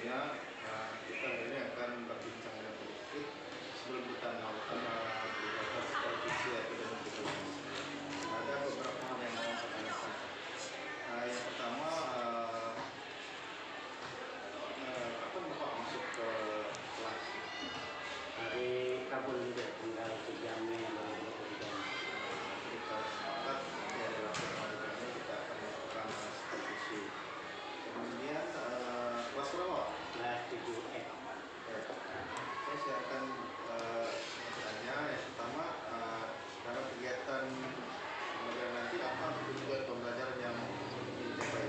selanjutnya kita ini akan berbincang sedikit sebelum kita melakukan kegiatan supervisi akademik kita. Ada beberapa hal yang mau saya tanyakan. Yang pertama, kapan Bapak masuk ke kelas? Hari Rabu juga tanggal 3 Mei 2023. Kita sepakat ya dalam pertemuan ini kita akan melakukan supervisi. Kemudian kelas berapa? Kelas 7F. Saya akan bertanya yang pertama, dalam kegiatan kemudian nanti apa tujuan pembelajaran yang dicapai?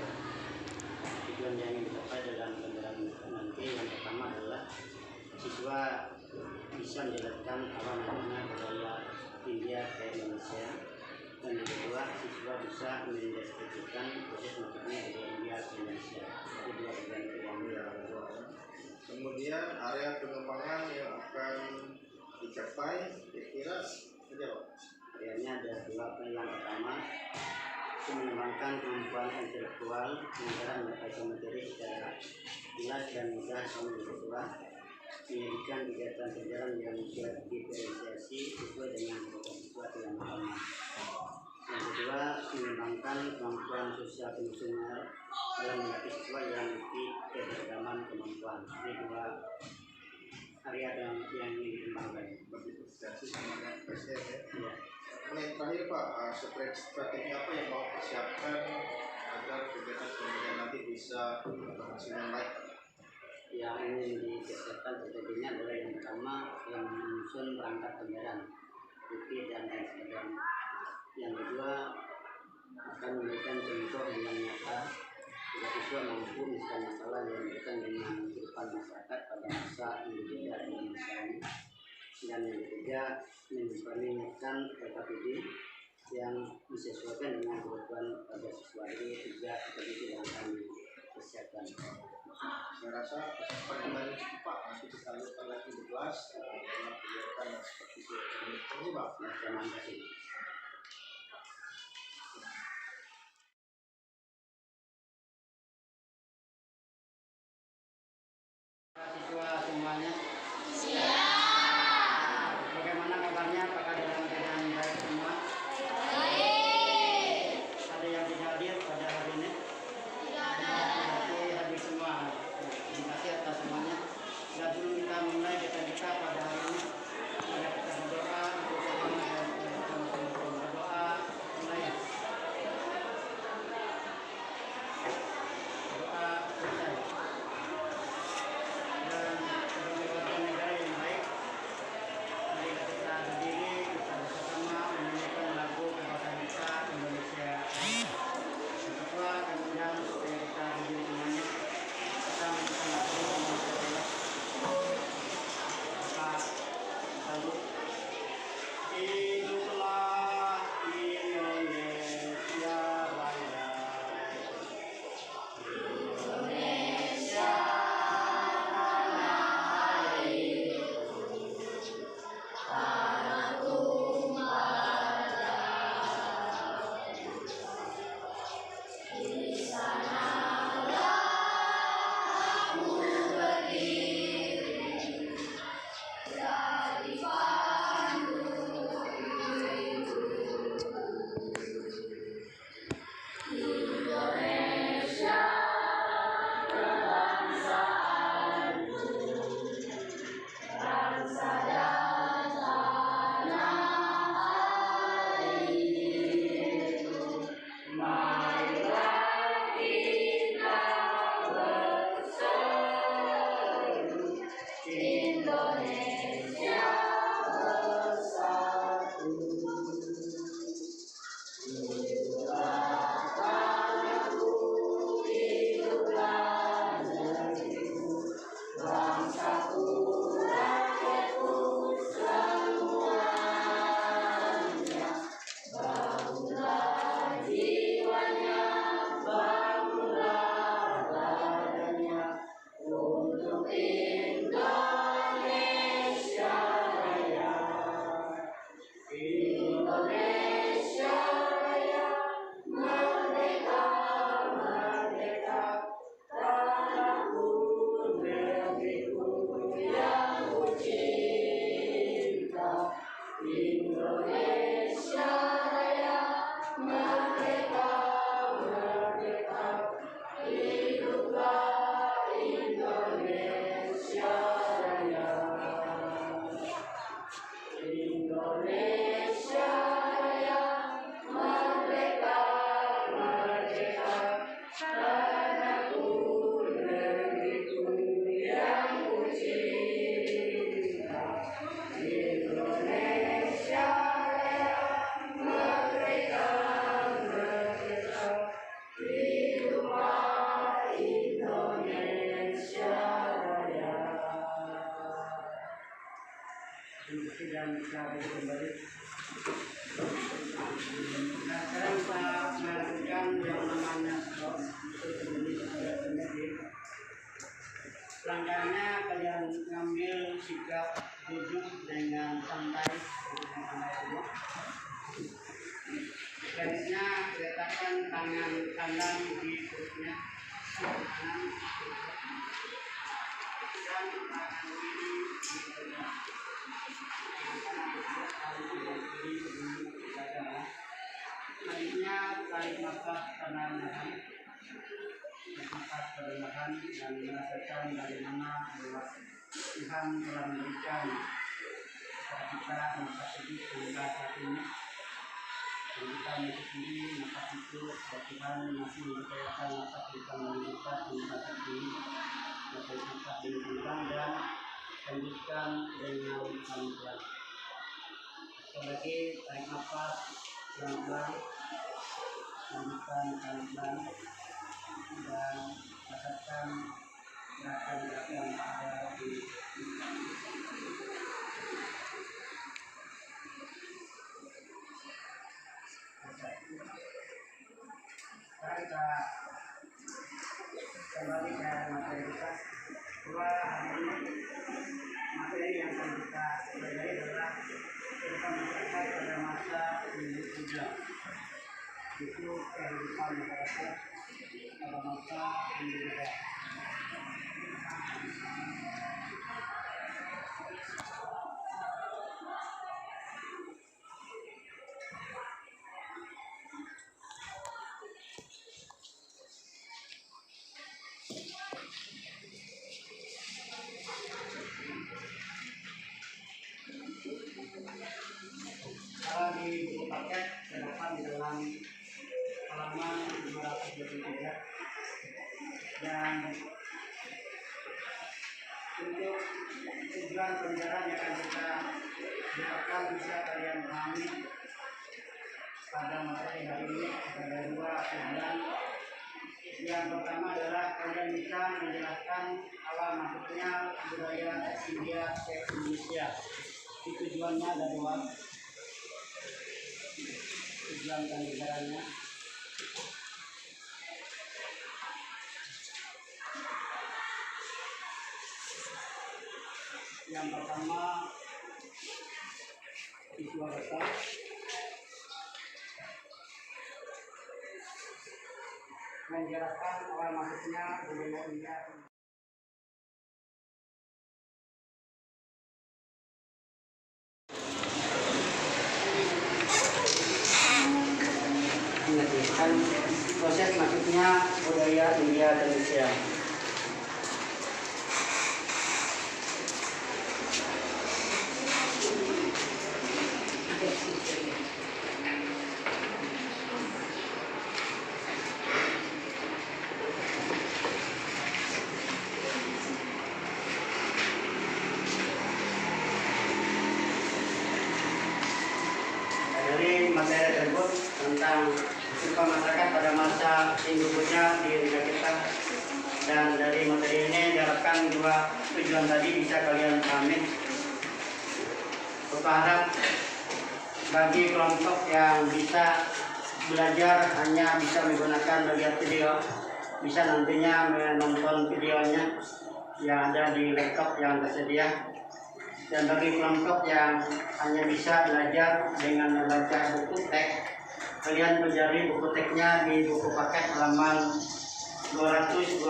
Tujuan yang dicapai dalam pembelajaran nanti yang pertama adalah siswa bisa menjelaskan apa namanya budaya India ke Indonesia, dan yang kedua siswa bisa mendeskripsikan proses masuknya dari India ke Indonesia. Itu dua tujuan yang Kemudian area pengembangan yang akan dicapai kira-kira sejauh areanya ada dua. Yang pertama mengembangkan kemampuan intelektual negara menyampaikan materi secara jelas dan mudah sama siswa, menjadikan kegiatan pelajaran yang diferensiasi sesuai dengan kebutuhan siswa yang pertama. Yang kedua, mengembangkan kemampuan sosial fungsional dalam melatih siswa yang memiliki keberagaman kemampuan. Ini dua area yang ingin dikembangkan. berdifferensiasi sama dengan PSDM ya. Ya. Yang terakhir Pak, strategi apa yang mau persiapkan agar kegiatan pendidikan nanti bisa berhasil yang baik? Yang ingin dipersiapkan strateginya adalah yang pertama yang menyusun perangkat pembelajaran, bukti dan lain sebagainya. Yang kedua akan memberikan contoh yang nyata agar siswa mampu menyelesaikan masalah yang berkaitan dengan kehidupan masyarakat pada masa Indonesia dan Indonesia ini. Dan yang ketiga menyiapkan PKPD yang disesuaikan dengan kebutuhan pada siswa. Ini tiga strategi yang akan dipersiapkan. Saya rasa persiapan yang tadi cukup Pak, nanti kita lanjutkan lagi di kelas dalam kegiatan seperti itu. Terima kasih Pak. Terima kasih. Siswa semuanya siap. Bagaimana kabarnya? Apakah dalam keadaan baik semua? Baik. Ada yang tidak hadir pada hari ini? Tidak ada. Berarti hadir semua. Terima kasih atas semuanya. Dan sebelum kita mulai kita pada hari ini, mari kita berdoa untuk sama dan berdoa mulai. Doa selesai. Dan sebagai warga negara yang baik, Dan kembali. Nah, sekarang saya melakukan yang namanya stop. Langkahnya kalian ngambil sikap duduk dengan santai. Selanjutnya letakkan tangan kanan di perutnya, dan tangan kiri di perutnya. Selanjutnya tarik nafas perlahan-lahan, dan merasakan bagaimana bahwa Tuhan telah memberikan kepada kita nafas hidup hingga saat ini. Dan kita menyadari nafas itu bahwa Tuhan masih mempercayakan nafas kita menghidupkan hingga saat ini. Nafas dihidupkan dan lanjutkan dengan pelan-pelan. Sekali lagi tarik nafas pelan-pelan, lanjutkan pelan-pelan, dan rasakan gerakan-gerakan yang ada di sekarang kita kembali ke materi kita. Bahwa hari ini materi yang akan kita pelajari adalah tentang masyarakat pada masa Hindu Buddha. Itu kehidupan masyarakat pada masa Hindu Buddha. Kalau di buku paket terdapat di dalam halaman 523, dan untuk tujuan pelajaran yang akan kita harapkan bisa kalian pahami pada materi hari ini ada dua tujuan. Yang pertama adalah kalian bisa menjelaskan awal masuknya budaya India ke Indonesia. Tujuannya ada dua. Tujuan pelajarannya yang pertama Iswarata, menjelaskan awal masuknya budaya India. Menjelaskan proses masuknya budaya India ke Indonesia. Dari materi tersebut tentang kehidupan masyarakat pada masa Hindu Buddha di negara kita, dan dari materi ini diharapkan dua tujuan tadi bisa kalian pahami. Berharap bagi kelompok yang bisa belajar hanya bisa menggunakan melihat video, bisa nantinya menonton videonya yang ada di laptop yang tersedia. Dan bagi kelompok yang hanya bisa belajar dengan membaca buku teks, kalian mencari buku teksnya di buku paket halaman 223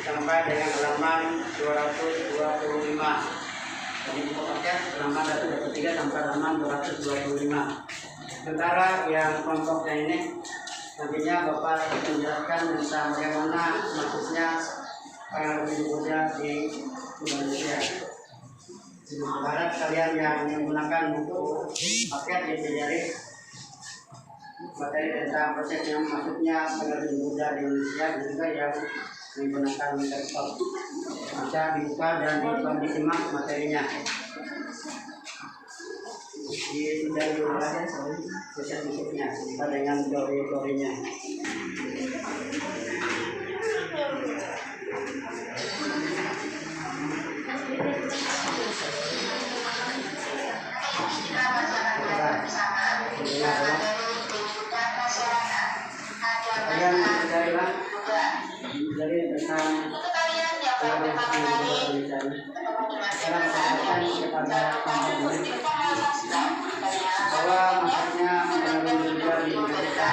sampai dengan halaman 225. Jadi buku paket halaman 123 sampai halaman 225. Sementara yang kelompoknya ini nantinya Bapak menjelaskan tentang bagaimana maksudnya Hindu Buddha di Indonesia. Berharap kalian yang menggunakan buku paket dipelajari materi tentang prosesnya masuknya Hindu Buddha di Indonesia, dan juga yang menggunakan laptop bisa dibuka dan disimak materinya. Di sudah diulas proses masuknya dengan teori-teorinya. pelajarilah dari tentang sekarang saya kepada teman-teman bahwa maksudnya melalui juga di Indonesia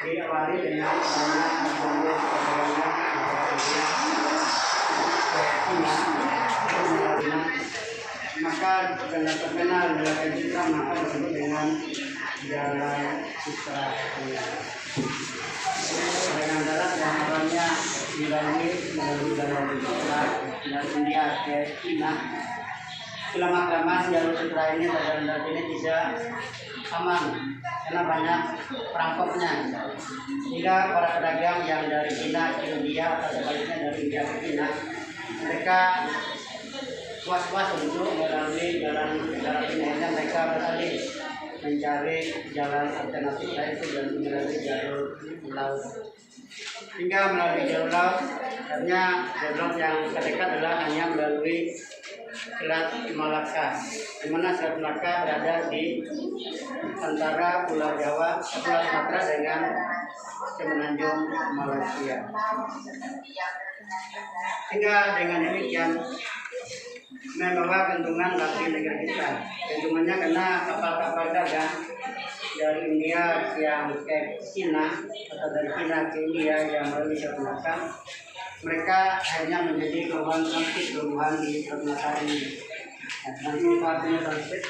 diawali dengan maka dengan terkenal dalam citra maka disebut dengan jalan citra dengan darat yang awalnya dilalui melalui jalan citra dari India ke China. Lama-kelamaan jalur citra ini terdapat ini tidak aman karena banyak perampoknya. Sehingga para pedagang yang dari China ke India atau sebaliknya dari India ke China, mereka was-was untuk melalui jalan ini. Mereka beralih mencari jalan alternatif yaitu melalui jalur laut. Hingga melalui jalur laut, hanya jalur yang terdekat adalah hanya melalui Selat Malaka, di mana Selat Malaka berada di antara Pulau Jawa, Pulau Sumatera dengan Semenanjung Malaysia. Hingga dengan demikian membawa keuntungan bagi negara kita. Keuntungannya karena kapal-kapal dagang dari India yang ke China atau dari China ke India yang melalui Selat Malaka, mereka hanya menjadi korban transit perubahan di permasalahan ini. Nanti artinya transit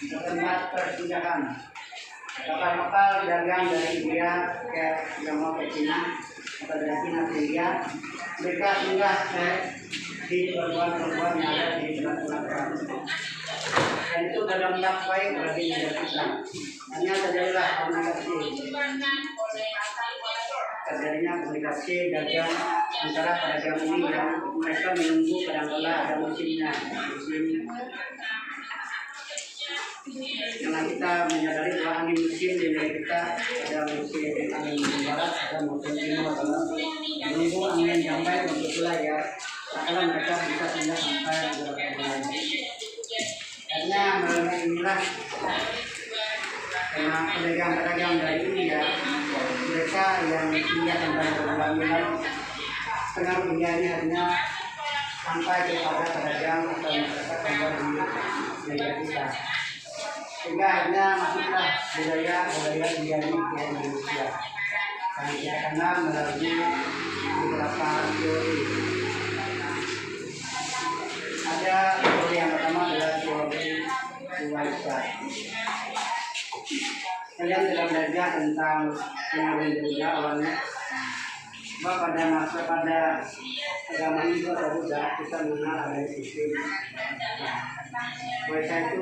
tempat perpindahan kapal-kapal dagang dari India ke yang mau ke China atau dari China ke India, mereka singgah di pelabuhan-pelabuhan yang ada di Selat Malaka. Dan itu dalam baik bagi negara kita. Hanya terjadilah terjadinya komunikasi dagang antara pedagang ini yang mereka menunggu kadang-kala ada musimnya, musim karena kita menyadari bahwa angin musim di negara kita ada musim angin barat, ada musim timur, menunggu angin yang baik untuk wilayah, kalau mereka bisa pindah sampai beberapa bulan. Karena melalui inilah karena pedagang-pedagang dari India, mereka yang India sampai berbulan-bulan, tengah India ini hanya sampai kepada pedagang atau masyarakat yang ada di negara kita. Sehingga akhirnya masuklah budaya India ini ke Indonesia. Dan kita kenal melalui beberapa teori. Ada teori yang pertama adalah teori Waisa. Kalian telah belajar tentang pengalaman dunia awalnya, bahwa pada agama Hindu atau Buddha kita mengenal ada sistem Waisa itu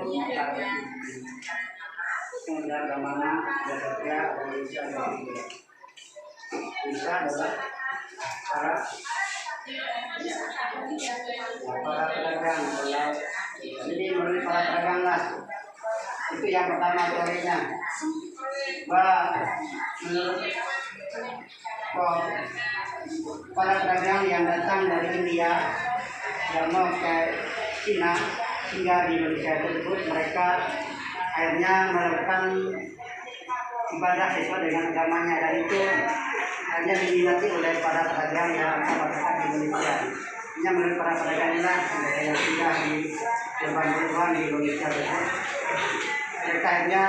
ada agama Jagatya, Indonesia dan India. Indonesia adalah para pedagang. Jadi melalui para pedagang lah. Itu yang pertama teorinya. Menurut para pedagang yang datang dari India yang mau ke China hingga di Indonesia tersebut, mereka akhirnya melakukan ibadah sesuai dengan agamanya, dan itu hanya diminati oleh para pedagang yang masyarakat di Indonesia. Hanya melalui para pedagang inilah yang sudah di perubahan di Indonesia tersebut, mereka hanya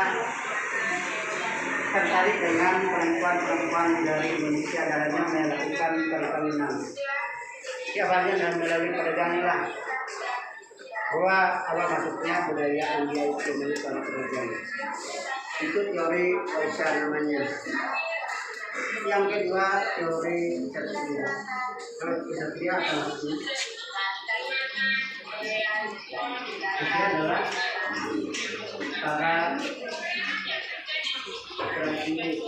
tertarik dengan perempuan-perempuan dari Indonesia dan hanya melakukan perkawinan. Ini awalnya dan melalui pedagang inilah bahwa awal masuknya budaya India itu melalui para pedagang. Itu teori Waisa namanya. Yang kedua teori Ksatria. Kalau Ksatria apa maksudnya? Itu adalah para prajurit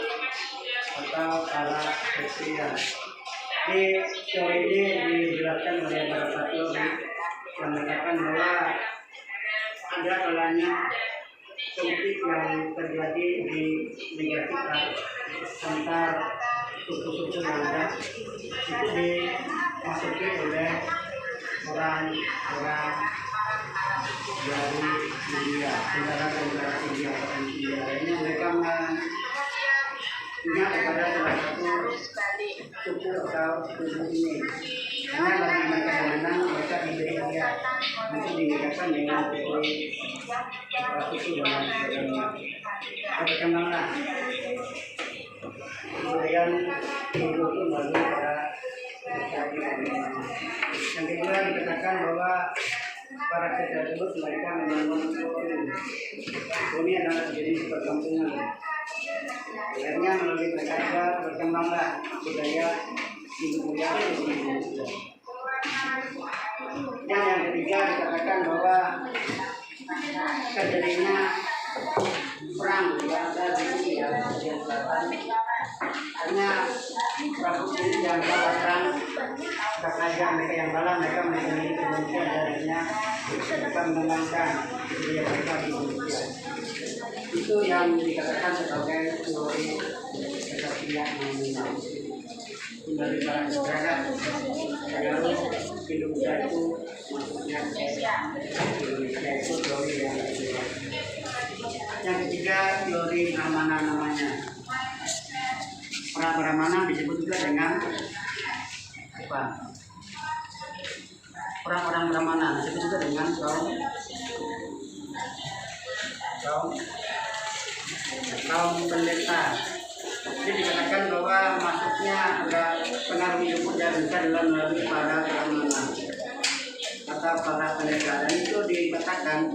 atau para ksatria. Di teori ini dijelaskan oleh beberapa teori yang mengatakan bahwa ada kalanya konflik yang terjadi di negara kita antar suku-suku yang ada, itu dimasuki oleh orang-orang dari India, negara India lainnya. Mereka punya kepada salah satu suku atau suku ini. Karena bagi mereka yang menang, mereka diberi hadiah untuk dinikahkan dengan teori suku dan sebagainya. Berkembanglah kemudian Hindu itu melalui para yang kedua dikatakan bahwa para kerja tersebut mereka membangun koloni adalah jenis perkampungan. Akhirnya melalui mereka berkembanglah budaya Hindu Buddha. Dan yang ketiga dikatakan bahwa terjadinya perang di antara India dan bagian selatan. Hanya Prabu ini yang kalah perang, karena mereka yang kalah mereka memiliki Indonesia darinya mereka mengembangkan budaya mereka di Indonesia. Itu yang dikatakan sebagai teori kesatuan nominal. Dari para negara, kalau Indonesia itu maksudnya Indonesia itu teori yang kedua. Yang ketiga teori Brahmana namanya. Para Brahmana disebut juga dengan apa? Orang-orang Brahmana disebut juga dengan kaum pendeta. Jadi dikatakan bahwa masuknya ada pengaruh Hindu Buddha besar dalam melalui para Brahmana atau para pendeta. Dan itu dikatakan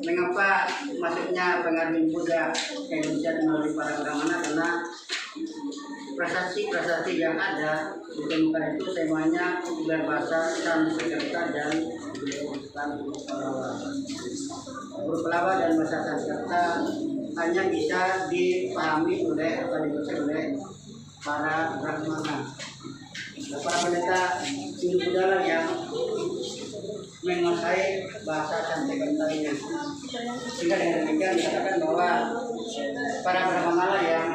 mengapa masuknya pengaruh Hindu Buddha ke Indonesia melalui para Brahmana, karena prasasti yang ada ditemukan itu semuanya berbahasa Sanskerta dan huruf Pallava dan bahasa Sanskerta hanya bisa dipahami oleh atau dibaca oleh para Brahmana. Para pendeta Hindu Buddha yang menguasai bahasa Sanskerta ini. Sehingga dengan demikian dikatakan bahwa para Brahmana yang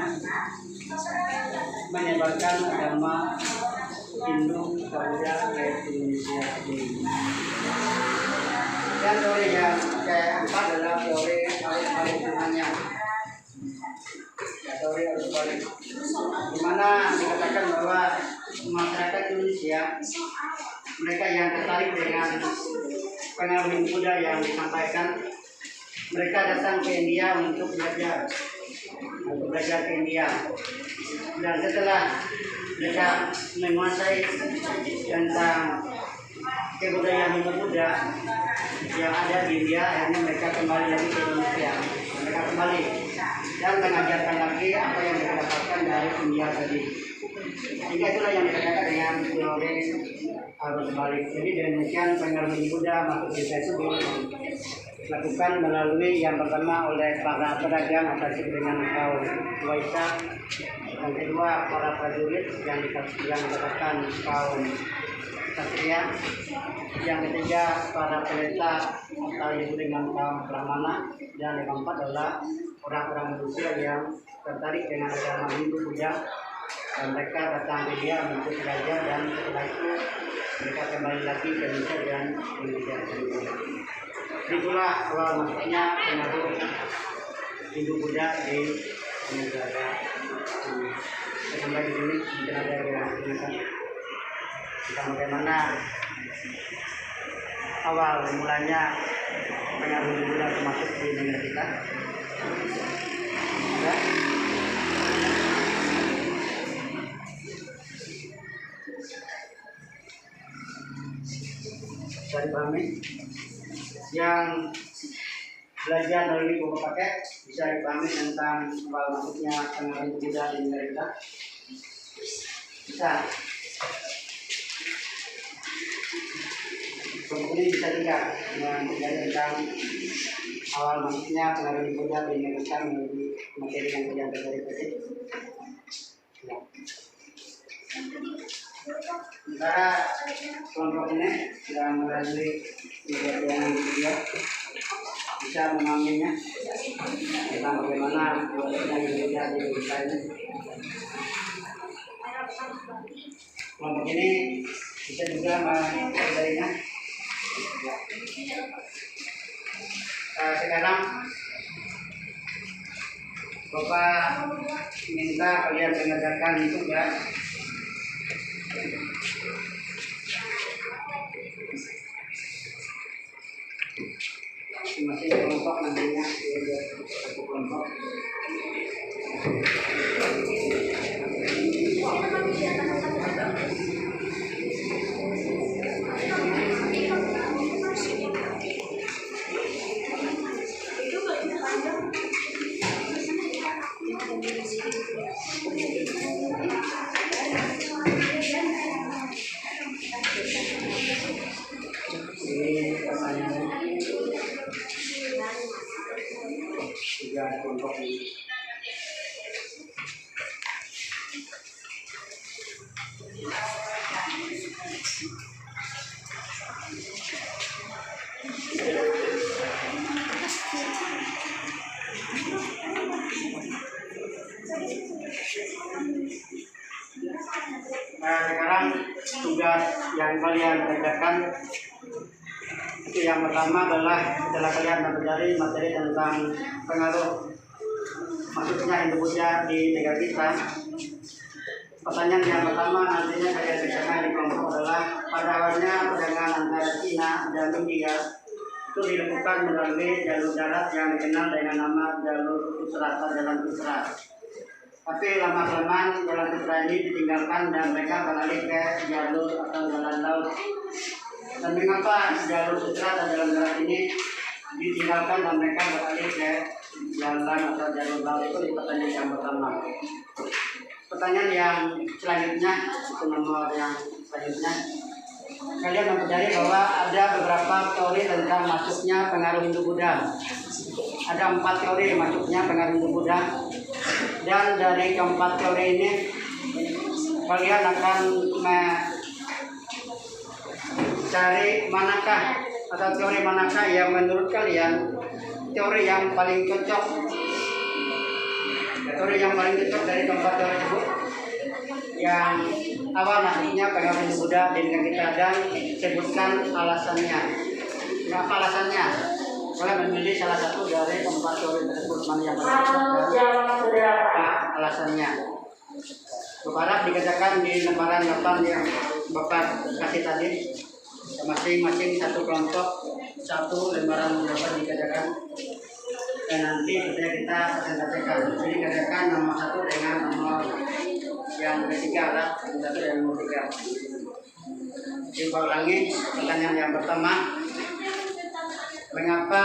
menyebarkan agama Hindu Buddha ke Indonesia ini. Dan teori yang keempat adalah teori arus balik namanya. Teori arus balik, di mana dikatakan bahwa masyarakat Indonesia mereka yang tertarik dengan pengaruh Hindu Buddha yang disampaikan, mereka datang ke India untuk belajar ke India. Dan setelah mereka menguasai tentang kebudayaan Hindu Buddha yang ada di India, akhirnya mereka kembali lagi ke Indonesia. Mereka kembali dan mengajarkan lagi apa yang mereka dapatkan dari India tadi. Sehingga itulah yang dikatakan dengan teori arus balik. Jadi demikian pengaruh Hindu Buddha masuk ke Indonesia itu dilakukan melalui yang pertama oleh para pedagang atau dengan kaum Waisak, yang kedua para prajurit yang dikatakan kaum Ksatria, yang ketiga para pendeta atau yang dengan kaum Brahmana, dan yang keempat adalah orang-orang Indonesia yang tertarik dengan agama Hindu Buddha dan mereka datang ke dia untuk belajar, dan setelah itu mereka kembali lagi ke Indonesia dan Indonesia sendiri. Itulah awal masuknya pengaruh Hindu Buddha di negara ini. Sampai di sini mungkin ada yang tanyakan tentang bagaimana awal mulanya pengaruh Hindu Buddha masuk di negara kita. Ada? Bisa dipahami? Yang belajar melalui buku paket bisa dipahami tentang awal masuknya pengaruh Hindu Buddha di negara kita. Bisa. Buku ini bisa juga mempelajari tentang awal masuknya pengaruh Hindu Buddha di negara kita melalui materi yang sudah terjadi tadi. Ya. Sementara kelompok ini yang melalui yang kedua bisa memahaminya tentang bagaimana prosesnya yang terjadi di Indonesia ini. Kelompok ini bisa juga mempelajarinya. Sekarang Bapak minta kalian mengerjakan tugas masing-masing kelompok nantinya satu kelompok. Ini pertanyaan tiga kelompok ini. Nah, sekarang tugas yang kalian kerjakan itu yang pertama adalah setelah kalian mempelajari materi tentang pengaruh masuknya Indonesia di negara kita. Pertanyaan yang pertama nantinya kalian kerjakan di kelompok adalah pada awalnya perdagangan antara Cina dan India itu dilakukan melalui jalur darat yang dikenal dengan nama jalur Pusra atau Jalan Pusra. Tapi lama-kelamaan jalan Pusra ini ditinggalkan dan mereka beralih ke jalur atau jalan laut. Dan mengapa jalur Pusra atau jalan darat ini ditinggalkan dan mereka beralih ke jalan atau jalur laut, itu di pertanyaan yang pertama. Pertanyaan yang selanjutnya, itu nomor yang selanjutnya, kalian mempelajari bahwa ada beberapa teori tentang masuknya pengaruh Hindu-Buddha. Ada 4 teori masuknya pengaruh Hindu-Buddha, dan dari keempat teori ini kalian akan mencari manakah atau teori manakah yang menurut kalian teori yang paling cocok. Teori yang paling cocok dari keempat teori tersebut yang awal masuknya pengaruh Hindu-Buddha di negara kita, dan sebutkan alasannya. Kenapa alasannya? Boleh memilih salah satu dari keempat teori tersebut, mana yang paling cocok dan apa alasannya. Bapak harap dikerjakan di lembaran 8 yang Bapak kasih tadi. Masing-masing satu kelompok, satu lembaran dapat dikerjakan. Dan nanti kita presentasikan. Jadi kerjakan nomor 1 dengan nomor yang ketiga lah, satu dan nomor 3. Coba ulangi pertanyaan yang pertama. Mengapa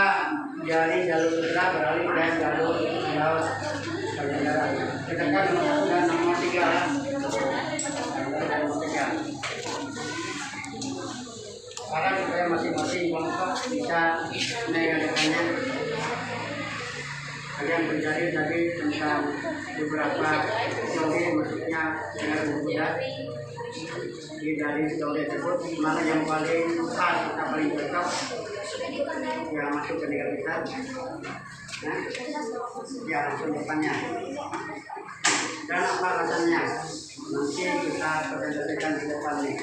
dari jalur Pusra beralih ke jalur laut bagian darat? Kerjakan nomor 1 dan nomor 3 lah. Sekarang supaya masing-masing kelompok bisa mengerjakannya. Kalian mencari tadi tentang beberapa teori masuknya pengaruh Hindu-Buddha. Dari teori tersebut mana yang paling pas atau paling cocok yang masuk ke negara kita. Nah, ya langsung depannya. Dan apa alasannya? Nanti kita presentasikan di depan nih.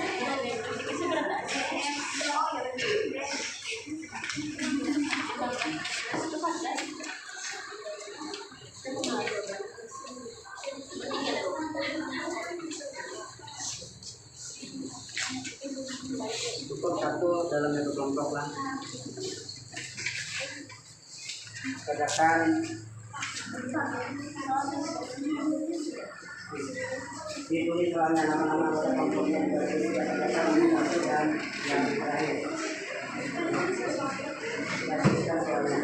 Cukup satu dalam satu kelompok lah. Kerjakan ditulis soalnya nama-nama kelompok yang kerjakan ini satu dan yang terakhir. Tuliskan soalnya.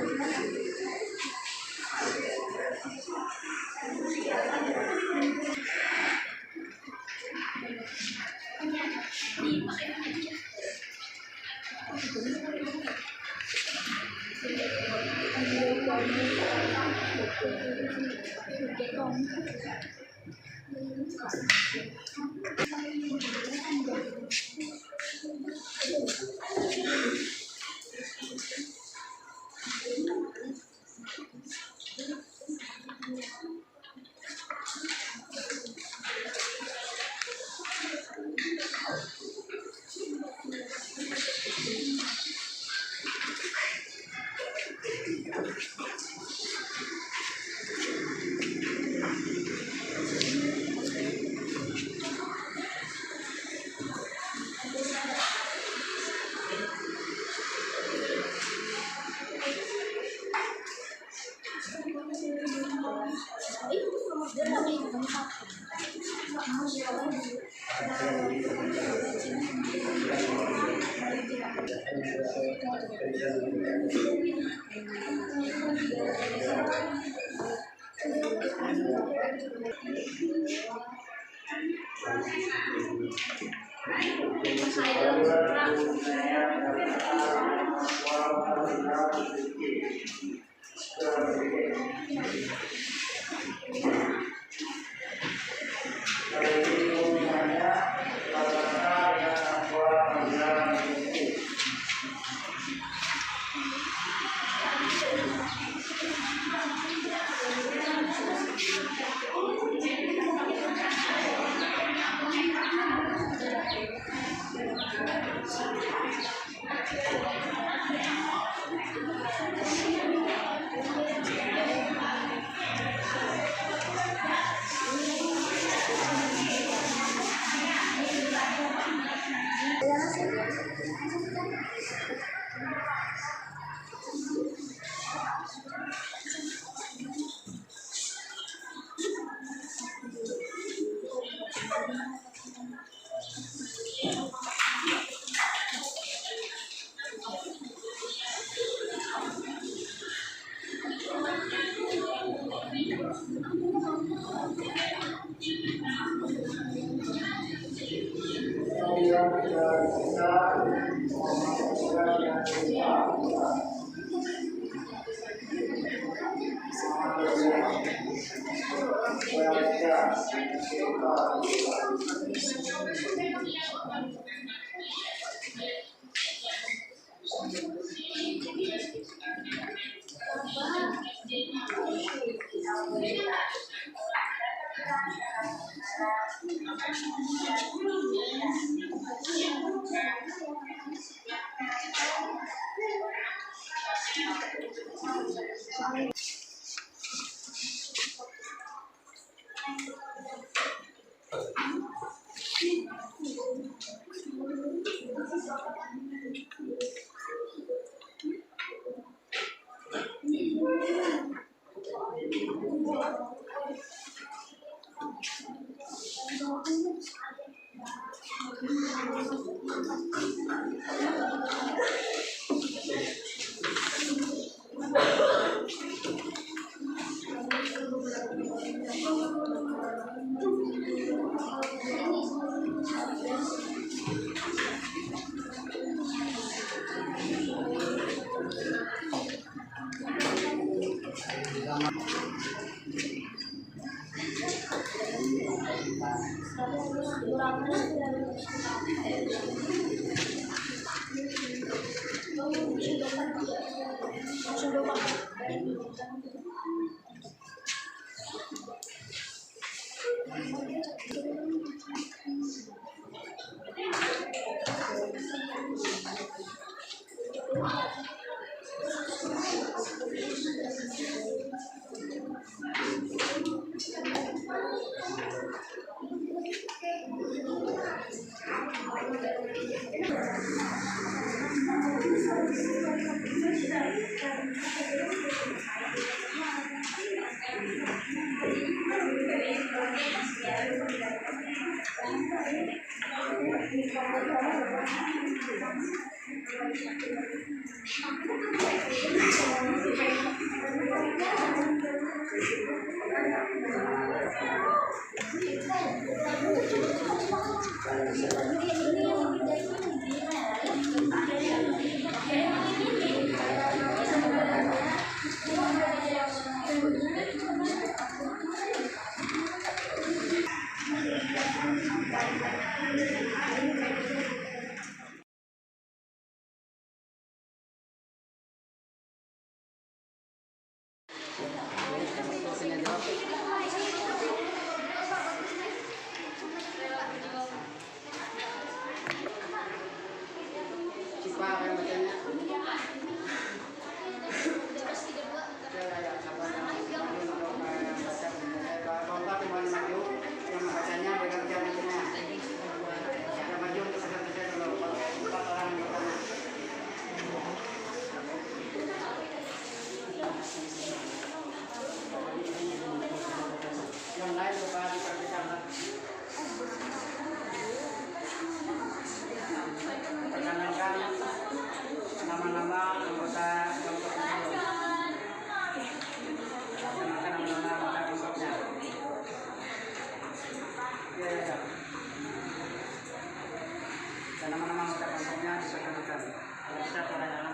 Dan nama-nama anggota kelompoknya diperkenalkan. Kalau bisa suaranya.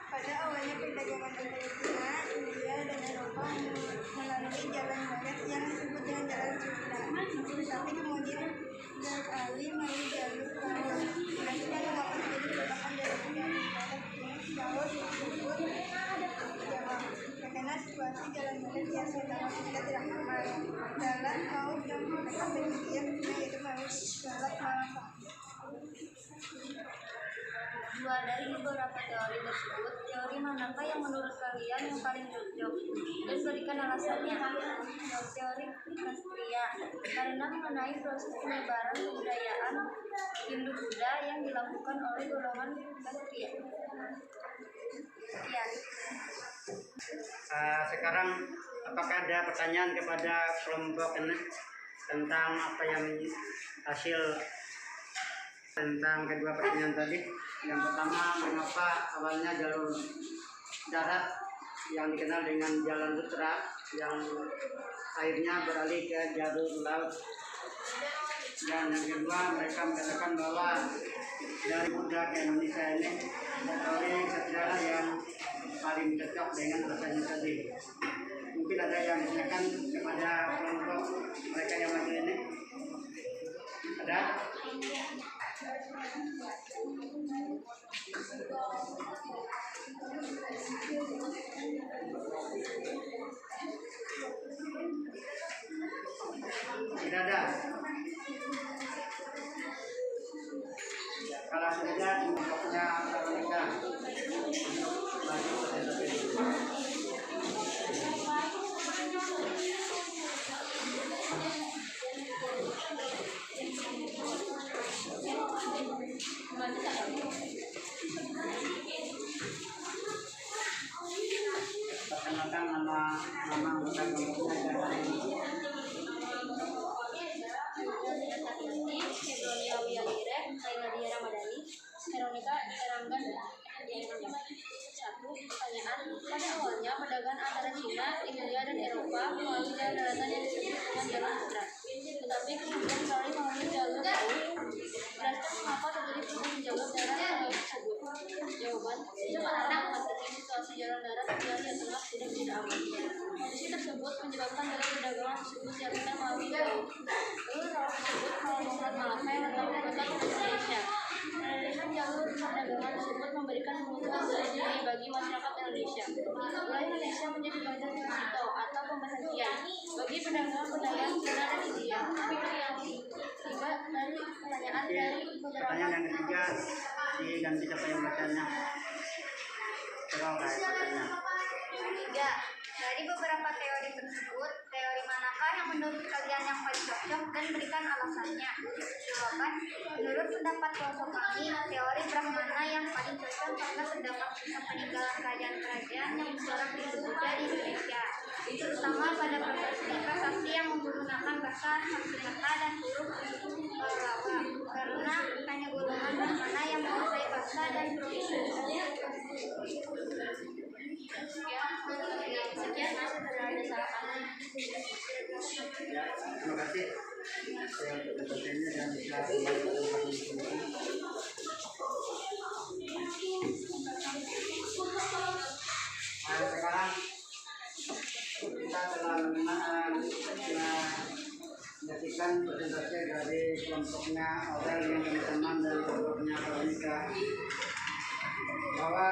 Pada awalnya perdagangan antara Cina, India, dan Eropa melalui jalan darat yang disebut dengan jalan Sutra. Tetapi kemudian beralih melalui jalur laut. Selanjutnya merupakan menjadi merupakan jalur darat laut tersebut Jawa. Karena situasi jalan darat yang sedang kita tidak aman, jalan laut yang mereka berpikir yaitu melalui Selat Malaka. Dua dari beberapa teori tersebut, teori manakah yang menurut kalian yang paling cocok? Dan berikan alasannya. Teori Ksatria, karena mengenai proses penyebaran kebudayaan Hindu-Buddha yang dilakukan oleh golongan Ksatria. Sekian. Sekarang apakah ada pertanyaan kepada kelompok ini tentang apa yang hasil tentang kedua pertanyaan tadi? Yang pertama, mengapa awalnya jalur darat yang dikenal dengan Jalan Sutra yang akhirnya beralih ke jalur laut? Dan yang kedua, mereka mengatakan bahwa dari Buddha ke Indonesia ini teori sejarah yang paling cocok dengan alasannya tadi. Mungkin ada yang ditanyakan kepada kelompok mereka yang maju ini? Ada? Tidak ada. Kalau sudah kelompoknya mereka untuk maju presentasi dulu. Perkenalkan nama anggota kelompoknya dari Hebronia Wiyadire, Nadia Ramadhani, Veronica Eranggan. Satu, pertanyaan. Pada awalnya perdagangan antara Cina, India, dan Eropa melalui jalan daratan yang disebut dengan Jalan Sutra. Tetapi kemudian beralih melalui jalur laut. Lantas mengapa terjadi perubahan jalur darat ke laut tersebut? Jawaban, karena memasuki situasi jalan darat yang tengah tidak aman. Kondisi tersebut menyebabkan jalur perdagangan tersebut dialihkan melalui laut. Jalur laut tersebut melalui Selat Malaka yang terdapat dekat Indonesia. Mengalihkan jalur perdagangan tersebut memberikan kebutuhan sendiri bagi masyarakat Indonesia. Wilayah Indonesia menjadi bandar transito atau pemberhentian bagi pedagang-pedagang Cina dan India. Tiga dari pertanyaan dari beberapa. pertanyaan yang ketiga dan siapa yang bacanya? Coba pertanyaan. Tiga. Dari beberapa teori tersebut, teori manakah yang menurut kalian yang paling cocok dan berikan alasannya? Jawaban, menurut pendapat kelompok kami, teori Brahmana yang paling cocok karena terdapat kisah peninggalan kerajaan-kerajaan yang bersejarah Hindu-Buddha di Indonesia, terutama pada prasasti yang menggunakan bahasa Sanskerta dan huruf Pallawa, karena hanya golongan Brahmana yang menguasai bahasa dan pronunciasi. Sekian ada salah kami. Ya, terima kasih. Saya bertanya dan bisa kembali ke tempat sekarang kita telah menyaksikan presentasi dari kelompoknya Aurel yang teman-teman dan kelompoknya Veronica bahwa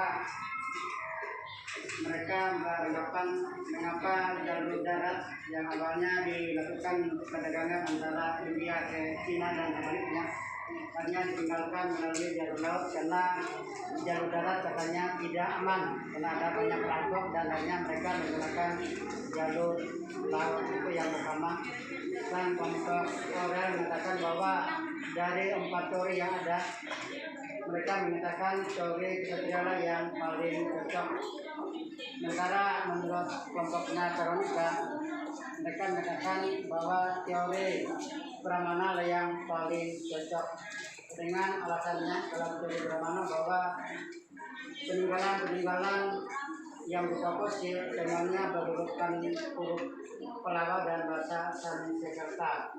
mereka beranggapan mengapa jalur darat yang awalnya dilakukan perdagangan antara India ke Cina dan sebaliknya hanya ditinggalkan melalui jalur laut karena jalur darat katanya tidak aman karena ada banyak perampok dan akhirnya mereka menggunakan jalur laut itu yang pertama. Dan kelompok Aurel mengatakan bahwa dari 4 teori yang ada mereka mengatakan teori Ksatria yang paling cocok. Sementara menurut kelompoknya Veronica, mereka mengatakan bahwa teori Brahmana yang paling cocok. dengan alasannya dalam teori Brahmana bahwa peninggalan yang berfokus di temanya berurutan huruf Pallava dan bahasa Sanskerta,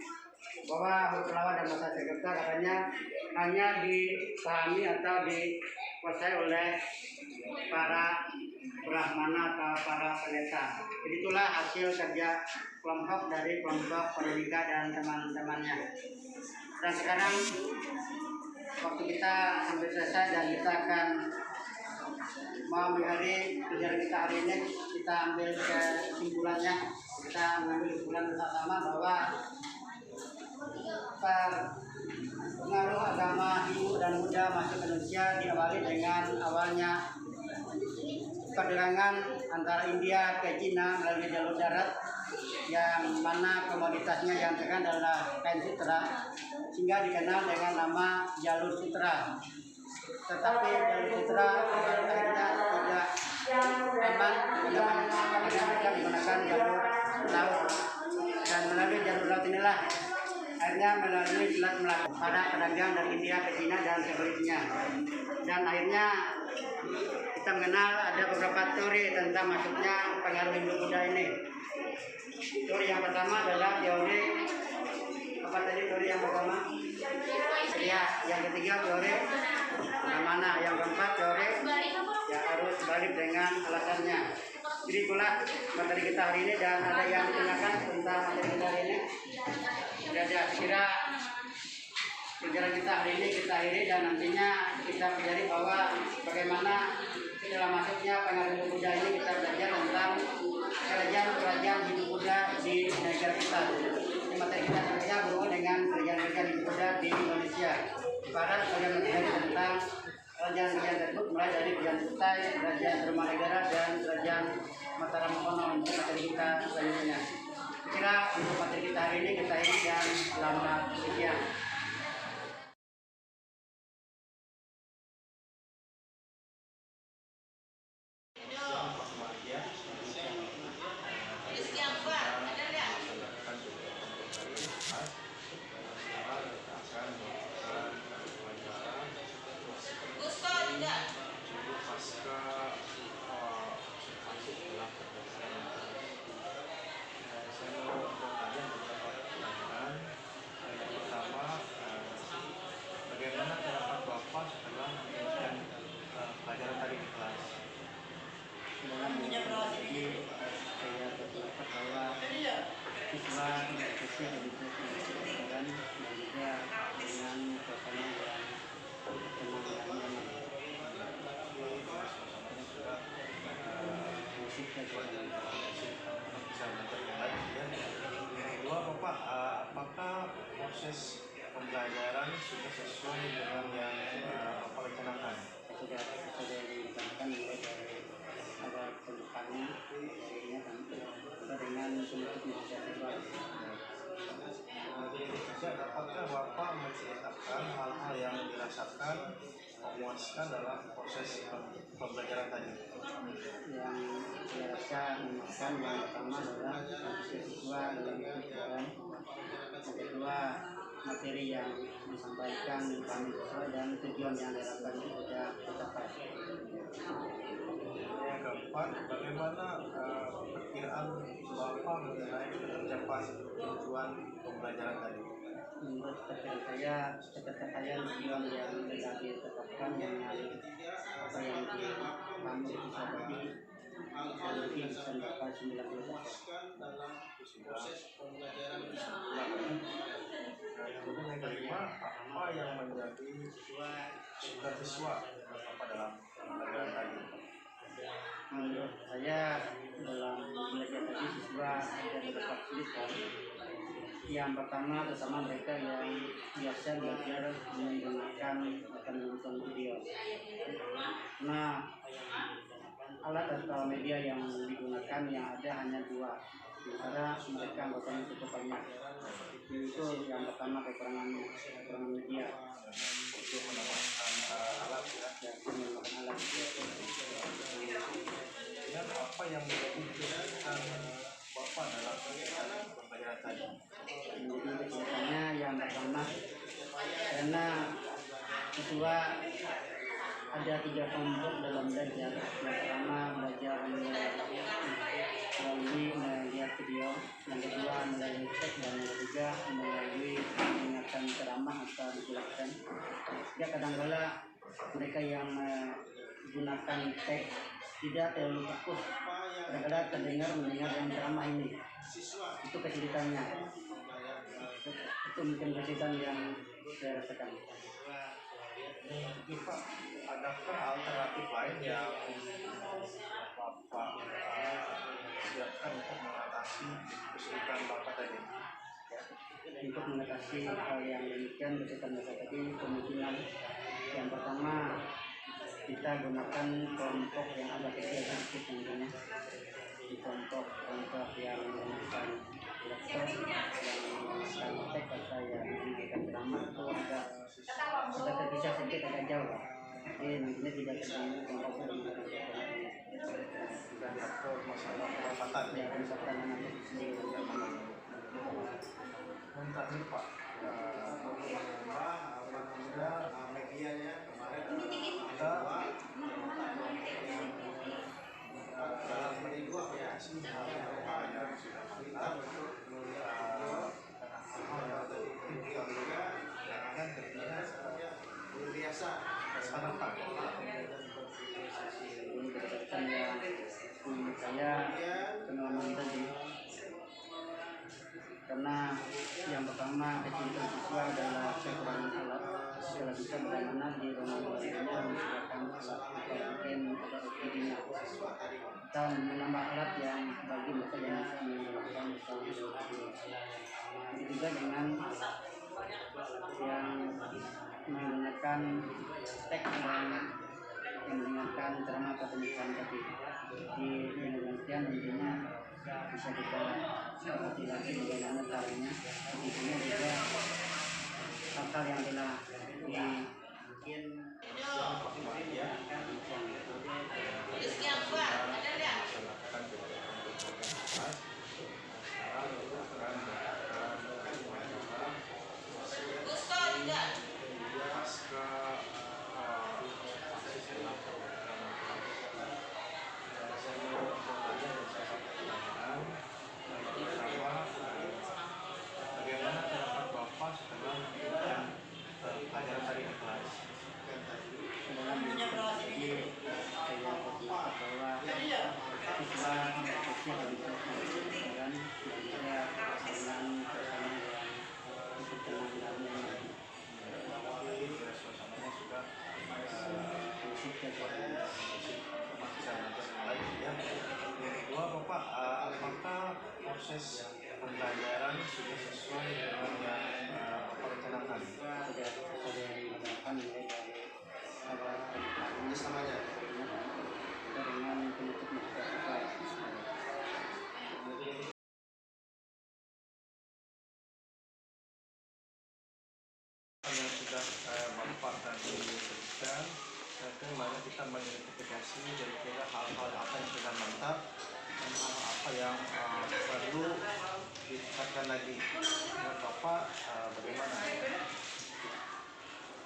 bahwa huruf Pallava dan bahasa Sanskerta katanya hanya dipahami atau dikuasai oleh para Brahmana atau para pendeta. Jadi itulah hasil kerja kelompok dari kelompok Pradika dan teman-temannya. Dan sekarang waktu kita hampir selesai dan kita akan mau mengakhiri pelajaran kita hari ini. Kita ambil kesimpulannya, kita mengambil kesimpulan bersama bahwa pengaruh agama Hindu dan Buddha masuk ke Indonesia diawali dengan awalnya perdagangan antara India ke Cina melalui jalur darat, yang mana komoditasnya yang terkenal adalah kain sutra, sehingga dikenal dengan nama jalur sutra. Tetapi jalur sutra akhirnya tidak aman karena mereka menggunakan jalur laut, dan melalui jalur laut inilah akhirnya melalui Selat Melaka para pedagang dari India ke Cina dan sebaliknya. Dan akhirnya kita mengenal ada beberapa teori tentang masuknya pengaruh Hindu Buddha ini. Teori yang pertama adalah teori apa tadi? Teori yang pertama? Ya, yang ketiga teori Brahmana, yang keempat teori yang harus balik dengan alasannya. Jadi itulah materi kita hari ini, dan ada yang ditanyakan tentang materi kita hari ini? Tidak, kira pelajaran kita hari ini kita akhiri, dan nantinya kita pelajari bahwa bagaimana setelah masuknya pengaruh Hindu Buddha ini kita belajar tentang kerajaan Hindu Buddha di negara kita. Ini materi kita tentunya berhubungan dengan kerajaan Hindu Buddha di Indonesia. Barat akan mempelajari tentang kerajaan tersebut, mulai dari Kerajaan Kutai, Kerajaan Tarumanegara, dan Kerajaan Mataram Kuno untuk materi kita selanjutnya. Kira untuk materi kita hari ini kita ini dan selamat siang. Apakah proses pembelajaran sudah sesuai dengan yang Bapak rencanakan? Sudah direncanakan mulai dari awal pembukaannya dengan penutup siswa. Apakah Bapak menceritakan hal-hal yang dirasakan memuaskan dalam proses pembelajaran tadi? Yang saya rasa memuaskan yang pertama adalah siswa dalam pelajaran, yang kedua materi yang disampaikan kami sesuai dan tujuan yang diharapkan itu sudah tercapai. Yang keempat, bagaimana perkiraan Bapak mengenai tercapai tujuan pembelajaran tadi? Menurut perkiraan saya, pencapaian tujuan yang sudah ditetapkan dengan apa yang kami bisa tadi mungkin bisa mencapai 90%. Kemudian yang kelima, apa yang menjadi cita siswa Bapak dalam pembelajaran tadi? Menurut saya dalam belajar tadi siswa ada beberapa kesulitan. Yang pertama terutama mereka yang biasa belajar menggunakan akan menonton video. Nah, alat atau media yang digunakan yang ada hanya dua, sementara mereka anggotanya cukup banyak. Itu yang pertama kekurangan media. Untuk mendapatkan alat ya, menggunakan alat. Dan apa yang menjadi kesulitan Bapak dalam pembelajaran tadi? Jadi kesulitannya yang pertama karena siswa ada 3 kelompok dalam belajar. Yang pertama belajar melalui melihat video, yang kedua melalui teks, dan yang ketiga melalui mendengarkan ceramah atau dijelaskan. Ya kadang-kala mereka yang menggunakan teks tidak terlalu fokus, kadang-kala terdengar mendengar yang ceramah ini. Itu kesulitannya. Itu mungkin kesulitan yang saya rasakan. Jadi Pak, adakah alternatif lain yang Bapak siapkan untuk mengatasi kesulitan Bapak tadi? Untuk mengatasi hal yang demikian kesulitan Bapak tadi, kemungkinan yang pertama kita gunakan kelompok yang agak kecil sedikit tentunya. Di kelompok yang menggunakan laptop, yang menggunakan teks atau yang menggunakan ceramah itu agak terpisah sedikit, agak jauh. Jadi nantinya tidak terganggu kelompok Dan faktor masalah perawatan ya kesehatan anak sendiri. Dan terakhir Pak, medianya kemarin dalam menegosiasi biasa masyarakat. Ini berdasarkan yang saya pengalaman tadi, karena yang pertama kesulitan siswa adalah kekurangan alat. Kalau bisa bagaimana di ruang belajarnya menyediakan alat mungkin atau optinya atau menambah alat yang bagi mereka yang bisa melakukan juga dengan yang menggunakan teks dan mendengarkan ceramah atau pembicaraan tadi. Di demikian intinya bisa kita perhati lagi bagaimana caranya. Intinya juga hal-hal yang telah mungkin bagaimana pendapat Bapak setelah melakukan ajaran tadi di kelas? dalam jadi saya berpendapat bahwa siswa berfokus untuk pelajaran tidak dengan suasana yang cukup tenang dan nyaman. Suasananya sudah Musik kegiatan masih sangat baik ya. Yang kedua Bapak, apakah proses pembelajaran sudah sesuai dengan yang Bapak rencanakan? sudah dilakukan mulai dari awal pembukaan Semuanya. dengan penutup siswa. Yang sudah Bapak tadi sebutkan, nanti mana kita mengidentifikasi kira-kira hal-hal apa yang sudah mantap dan hal apa yang perlu ditingkatkan lagi. Menurut Bapak bagaimana?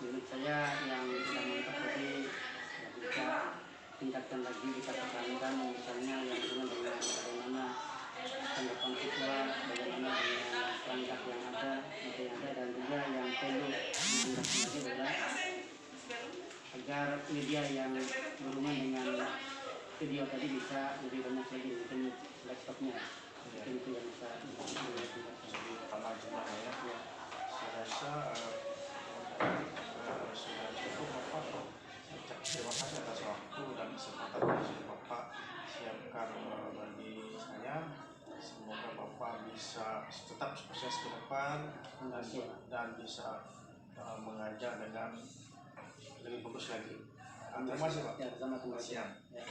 Menurut saya yang sudah mantap tadi bisa tingkatkan lagi, kita tekankan misalnya yang dengan bagaimana tanggapan siswa, bagaimana dengan perangkat yang ada, materi yang ada, dan juga yang perlu ditingkatkan lagi adalah agar media yang berhubungan dengan video tadi bisa lebih banyak lagi, mungkin laptopnya, mungkin itu yang bisa ditingkatkan. Tambah jumlahnya ya. Saya rasa sudah cukup Bapak. Terima kasih atas waktu dan kesempatan yang sudah Bapak siapkan bagi saya. Semoga Bapak bisa tetap sukses ke depan dan bisa mengajar dengan lebih bagus lagi. Terima kasih Pak. Ya, sama-sama. Siang. Ya.